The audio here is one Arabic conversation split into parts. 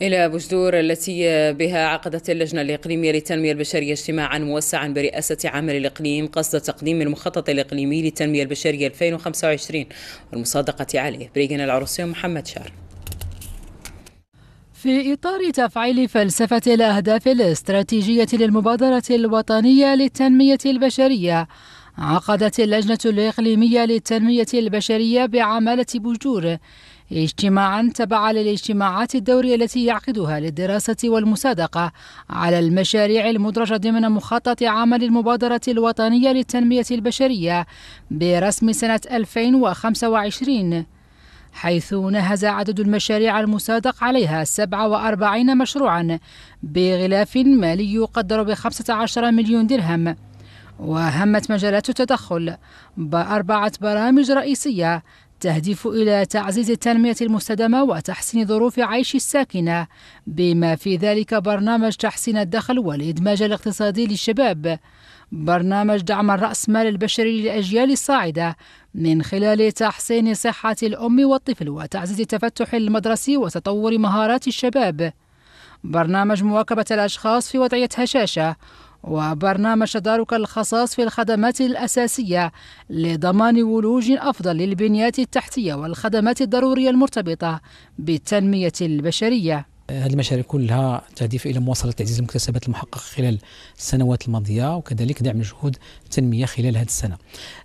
إلى بوجدور التي بها عقدت اللجنة الإقليمية للتنمية البشرية اجتماعا موسعا برئاسة عامل الإقليم قصد تقديم المخطط الإقليمي للتنمية البشرية 2025 والمصادقة عليه. بريغن العروسي ومحمد شار. في إطار تفعيل فلسفة الأهداف الاستراتيجية للمبادرة الوطنية للتنمية البشرية، عقدت اللجنة الإقليمية للتنمية البشرية بعمالة بوجدور اجتماعا تبع للاجتماعات الدورية التي يعقدها للدراسة والمصادقة على المشاريع المدرجة ضمن مخطط عمل المبادرة الوطنية للتنمية البشرية برسم سنة 2025، حيث نهز عدد المشاريع المصادق عليها 47 مشروعا بغلاف مالي يقدر ب15 مليون درهم. وهمت مجالات التدخل ب4 برامج رئيسية تهدف إلى تعزيز التنمية المستدامة وتحسين ظروف عيش الساكنة، بما في ذلك برنامج تحسين الدخل والإدماج الاقتصادي للشباب، برنامج دعم الرأس مال البشري للأجيال الصاعدة من خلال تحسين صحة الأم والطفل وتعزيز التفتح المدرسي وتطور مهارات الشباب، برنامج مواكبة الأشخاص في وضعية هشاشة، وبرنامج تدارك الخصاص في الخدمات الأساسية لضمان ولوج أفضل للبنيات التحتية والخدمات الضرورية المرتبطة بالتنمية البشرية. هذه المشاريع كلها تهدف إلى مواصلة تعزيز المكتسبات المحققة خلال السنوات الماضية، وكذلك دعم جهود التنمية خلال هذه السنة.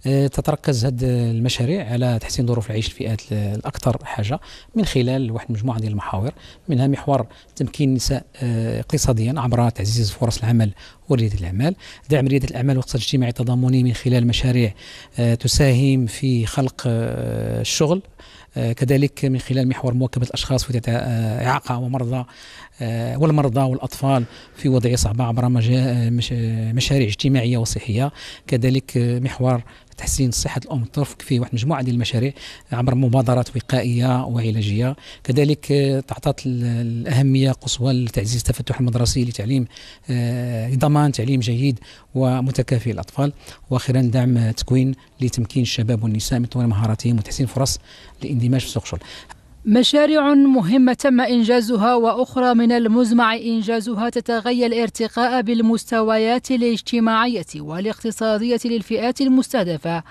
تتركز هذه المشاريع على تحسين ظروف العيش الفئات الأكثر حاجة من خلال واحد مجموعة ديال المحاور، منها محور تمكين النساء اقتصاديا عبر تعزيز فرص العمل وريادة الأعمال، دعم ريادة الأعمال والاقتصاد الاجتماعي التضامني من خلال مشاريع تساهم في خلق الشغل، كذلك من خلال محور مواكبة الأشخاص في إعاقة ومرضى والمرضى والأطفال في وضعية صعبة عبر مشاريع اجتماعية وصحية، كذلك محور تحسين صحة الأم والطفل في واحد مجموعة ديال المشاريع عبر مبادرات وقائية وعلاجية، كذلك تعطت الأهمية قصوى لتعزيز التفتح المدرسي لتعليم ضمان تعليم جيد ومتكافئ للأطفال، وأخيرا دعم تكوين لتمكين الشباب والنساء من تطوير مهاراتهم وتحسين فرص الاندماج في سوق الشغل. مشاريع مهمة تم إنجازها وأخرى من المزمع إنجازها تتغير الارتقاء بالمستويات الاجتماعية والاقتصادية للفئات المستهدفة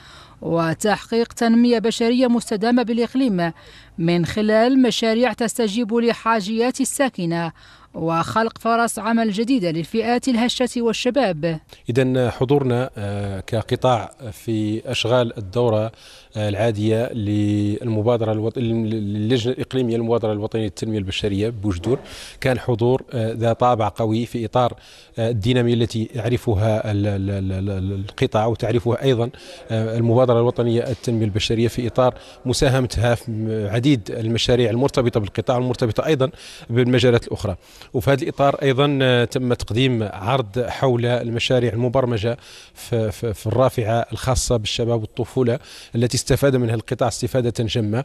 وتحقيق تنمية بشرية مستدامة بالإقليم من خلال مشاريع تستجيب لحاجيات الساكنة وخلق فرص عمل جديدة للفئات الهشة والشباب. إذن حضورنا كقطاع في أشغال الدورة العادية للمبادرة للجنة الإقليمية للمبادرة الوطنية للتنمية البشرية بوجدور كان حضور ذا طابع قوي في إطار الدينامية التي يعرفها القطاع وتعرفها أيضا المبادرة الوطنية للتنمية البشرية في إطار مساهمتها في عديد المشاريع المرتبطة بالقطاع والمرتبطة أيضا بالمجالات الأخرى. وفي هذا الإطار أيضا تم تقديم عرض حول المشاريع المبرمجة في الرافعة الخاصة بالشباب والطفولة التي استفاد منها القطاع استفادة جمة.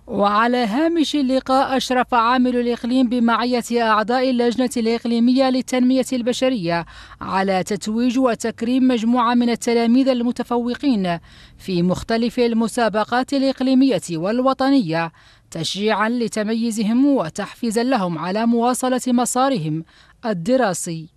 وعلى هامش اللقاء أشرف عامل الإقليم بمعية أعضاء اللجنة الإقليمية للتنمية البشرية على تتويج وتكريم مجموعة من التلاميذ المتفوقين في مختلف المسابقات الإقليمية والوطنية، تشجيعا لتميزهم وتحفيزا لهم على مواصلة مسارهم الدراسي.